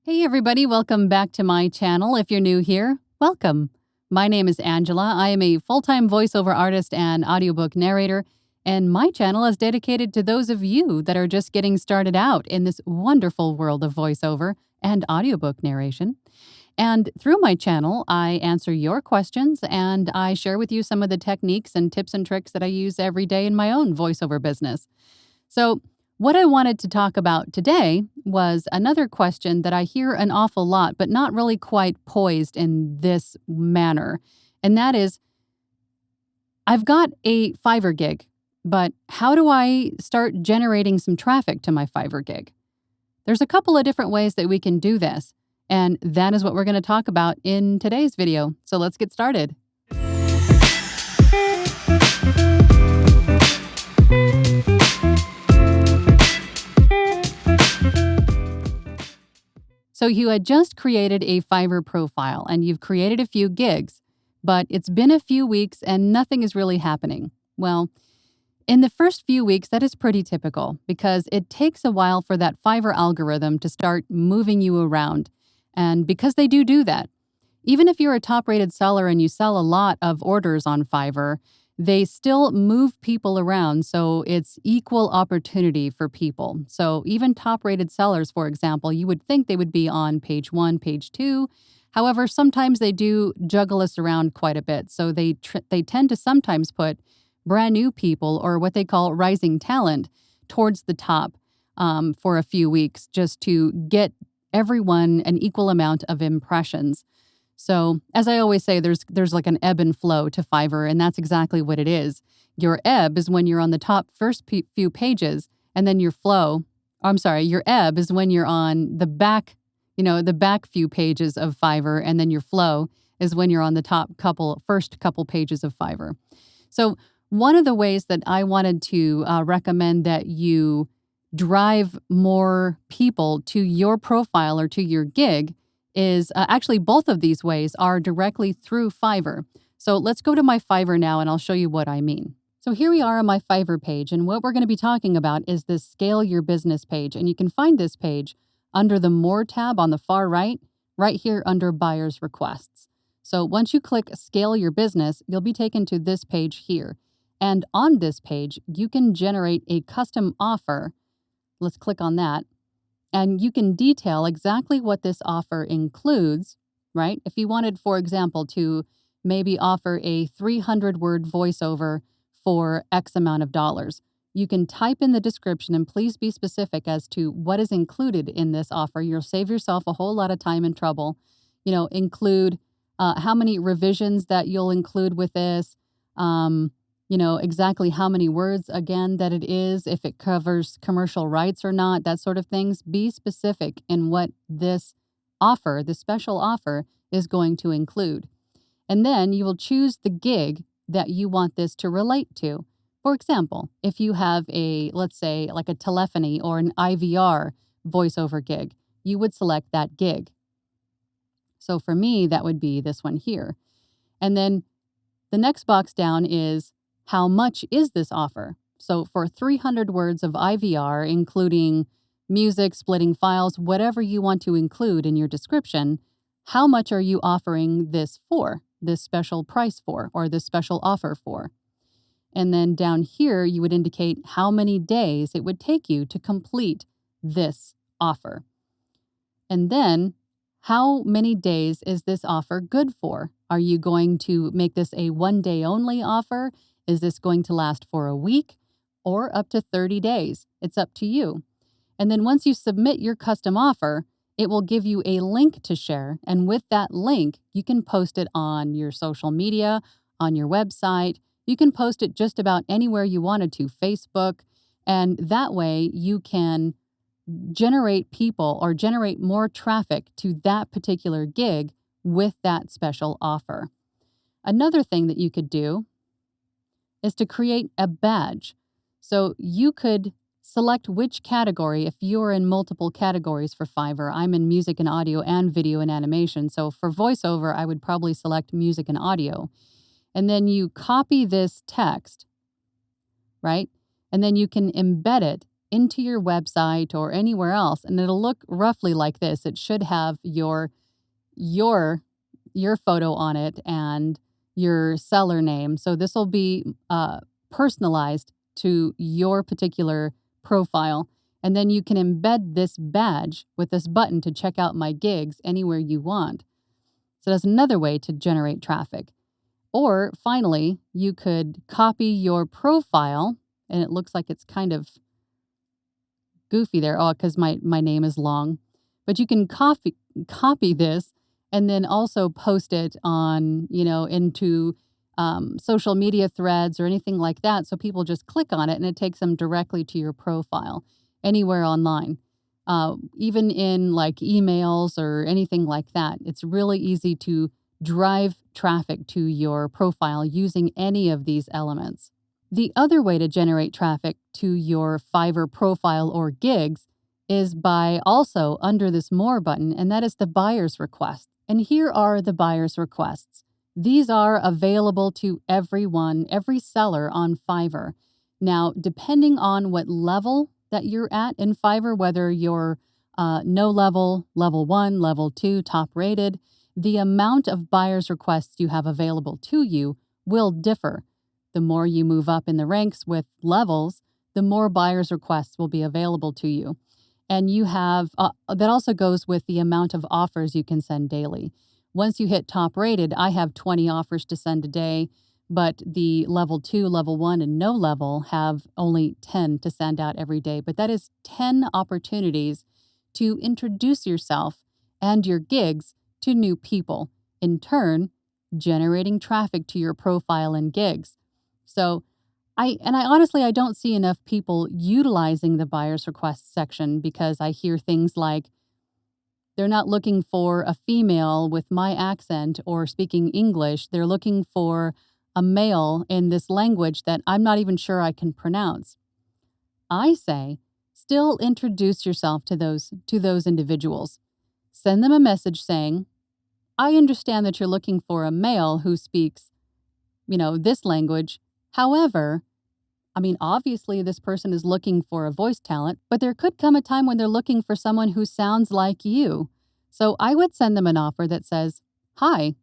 Hey everybody, welcome back to my channel. If you're new here, welcome. My name is Angela. I am a full-time voiceover artist and audiobook narrator, and my channel is dedicated to those of you that are just getting started out in this wonderful world of voiceover and audiobook narration. And through my channel, I answer your questions and I share with you some of the techniques and tips and tricks that I use every day in my own voiceover business. So, what I wanted to talk about today was another question that I hear an awful lot, but not really quite poised in this manner. And that is, I've got a Fiverr gig, but how do I start generating some traffic to my Fiverr gig? There's a couple of different ways that we can do this. And that is what we're going to talk about in today's video. So let's get started. So you had just created a Fiverr profile and you've created a few gigs, but it's been a few weeks and nothing is really happening. Well, in the first few weeks, that is pretty typical because it takes a while for that Fiverr algorithm to start moving you around. And because they do that, even if you're a top-rated seller and you sell a lot of orders on Fiverr, they still move people around, so it's equal opportunity for people. So even top-rated sellers, for example, you would think they would be on page 1, page 2. However, sometimes they do juggle us around quite a bit. So they tend to sometimes put brand new people, or what they call rising talent, towards the top for a few weeks just to get everyone an equal amount of impressions. So, as I always say, there's like an ebb and flow to Fiverr, and that's exactly what it is. Your ebb is when you're on the top first few pages, and then your your ebb is when you're on the back, the back few pages of Fiverr, and then your flow is when you're on the first couple pages of Fiverr. So, one of the ways that I wanted to recommend that you drive more people to your profile or to your gig is actually both of these ways are directly through Fiverr. So let's go to my Fiverr now and I'll show you what I mean. So here we are on my Fiverr page, and what we're going to be talking about is this Scale Your Business page. And you can find this page under the More tab on the far right here under Buyer's Requests. So once you click Scale Your Business, you'll be taken to this page here. And on this page, you can generate a custom offer. Let's click on that. And you can detail exactly what this offer includes, right? If you wanted, for example, to maybe offer a 300-word voiceover for X amount of dollars, you can type in the description and please be specific as to what is included in this offer. You'll save yourself a whole lot of time and trouble. Include how many revisions that you'll include with this, exactly how many words, again, that it is, if it covers commercial rights or not, that sort of things. Be specific in what this offer, this special offer, is going to include. And then you will choose the gig that you want this to relate to. For example, if you have let's say, like a telephony or an IVR voiceover gig, you would select that gig. So for me, that would be this one here. And then the next box down is, how much is this offer? So for 300 words of IVR, including music, splitting files, whatever you want to include in your description, how much are you offering this for, this special price for, or this special offer for? And then down here, you would indicate how many days it would take you to complete this offer. And then, how many days is this offer good for? Are you going to make this a one-day only offer? Is this going to last for a week or up to 30 days? It's up to you. And then once you submit your custom offer, it will give you a link to share. And with that link, you can post it on your social media, on your website. You can post it just about anywhere you wanted to, Facebook. And that way you can generate people or generate more traffic to that particular gig with that special offer. Another thing that you could do is to create a badge. So you could select which category if you're in multiple categories for Fiverr. I'm in music and audio and video and animation. So for voiceover, I would probably select music and audio. And then you copy this text, right? And then you can embed it into your website or anywhere else, and it'll look roughly like this. It should have your your photo on it and your seller name. So this will be personalized to your particular profile. And then you can embed this badge with this button to check out my gigs anywhere you want. So that's another way to generate traffic. Or finally, you could copy your profile, and it looks like it's kind of goofy there. Oh, because my name is long. But you can copy this and then also post it on, into social media threads or anything like that. So people just click on it and it takes them directly to your profile anywhere online. Even in like emails or anything like that. It's really easy to drive traffic to your profile using any of these elements. The other way to generate traffic to your Fiverr profile or gigs is by also under this More button, and that is the buyer's request. And here are the buyer's requests. These are available to everyone, every seller on Fiverr. Now, depending on what level that you're at in Fiverr, whether you're no level, level 1, level 2, top rated, the amount of buyer's requests you have available to you will differ. The more you move up in the ranks with levels, the more buyer's requests will be available to you. And you have, that also goes with the amount of offers you can send daily. Once you hit top rated, I have 20 offers to send a day, but the level 2, level 1, and no level have only 10 to send out every day. But that is 10 opportunities to introduce yourself and your gigs to new people, in turn, generating traffic to your profile and gigs. So I honestly, I don't see enough people utilizing the buyer's request section because I hear things like, they're not looking for a female with my accent or speaking English. They're looking for a male in this language that I'm not even sure I can pronounce. I say, still introduce yourself to those individuals. Send them a message saying, I understand that you're looking for a male who speaks, this language. However, obviously this person is looking for a voice talent, but there could come a time when they're looking for someone who sounds like you. So I would send them an offer that says, hi,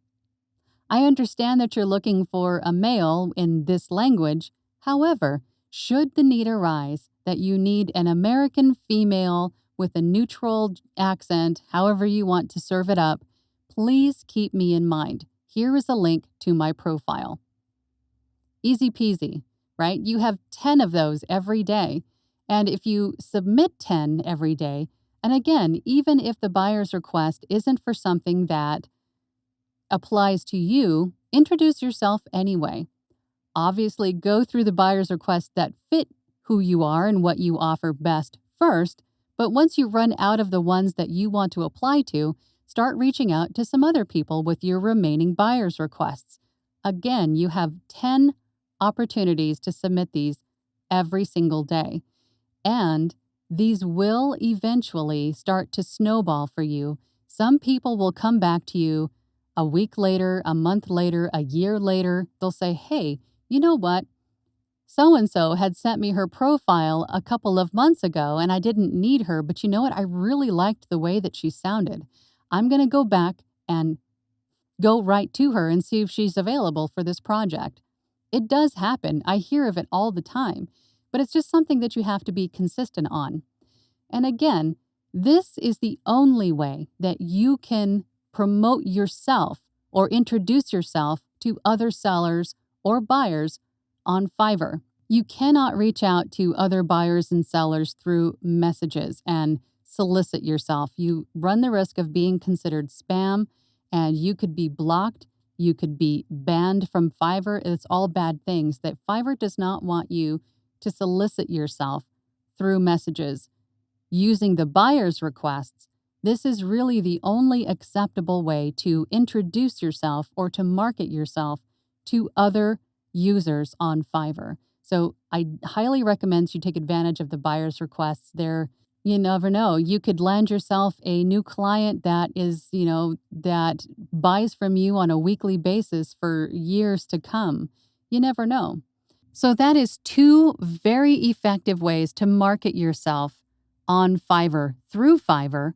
I understand that you're looking for a male in this language. However, should the need arise that you need an American female with a neutral accent, however you want to serve it up, please keep me in mind. Here is a link to my profile. Easy peasy, right? You have 10 of those every day. And if you submit 10 every day, and again, even if the buyer's request isn't for something that applies to you, introduce yourself anyway. Obviously, go through the buyer's requests that fit who you are and what you offer best first, but once you run out of the ones that you want to apply to, start reaching out to some other people with your remaining buyer's requests. Again, you have 10 opportunities to submit these every single day. And these will eventually start to snowball for you. Some people will come back to you a week later, a month later, a year later. They'll say, hey, you know what? So-and-so had sent me her profile a couple of months ago and I didn't need her, but you know what? I really liked the way that she sounded. I'm going to go back and go right to her and see if she's available for this project. It does happen. I hear of it all the time, but it's just something that you have to be consistent on. And again, this is the only way that you can promote yourself or introduce yourself to other sellers or buyers on Fiverr. You cannot reach out to other buyers and sellers through messages and solicit yourself. You run the risk of being considered spam, and you could be blocked. You could be banned from Fiverr. It's all bad things that Fiverr does not want you to solicit yourself through messages. Using the buyer's requests, this is really the only acceptable way to introduce yourself or to market yourself to other users on Fiverr. So I highly recommend you take advantage of the buyer's requests. You never know. You could land yourself a new client that is, that buys from you on a weekly basis for years to come. You never know. So that is two very effective ways to market yourself on Fiverr through Fiverr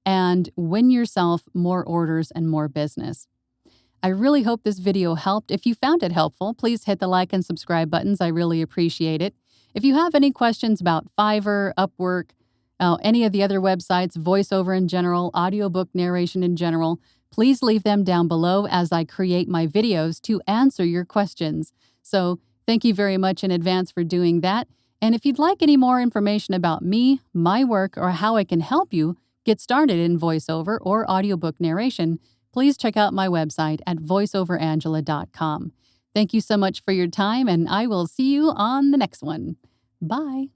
and win yourself more orders and more business. I really hope this video helped. If you found it helpful, please hit the like and subscribe buttons. I really appreciate it. If you have any questions about Fiverr, Upwork, any of the other websites, VoiceOver in general, audiobook narration in general, please leave them down below as I create my videos to answer your questions. So thank you very much in advance for doing that. And if you'd like any more information about me, my work, or how I can help you get started in voiceover or audiobook narration, please check out my website at voiceoverangela.com. Thank you so much for your time, and I will see you on the next one. Bye.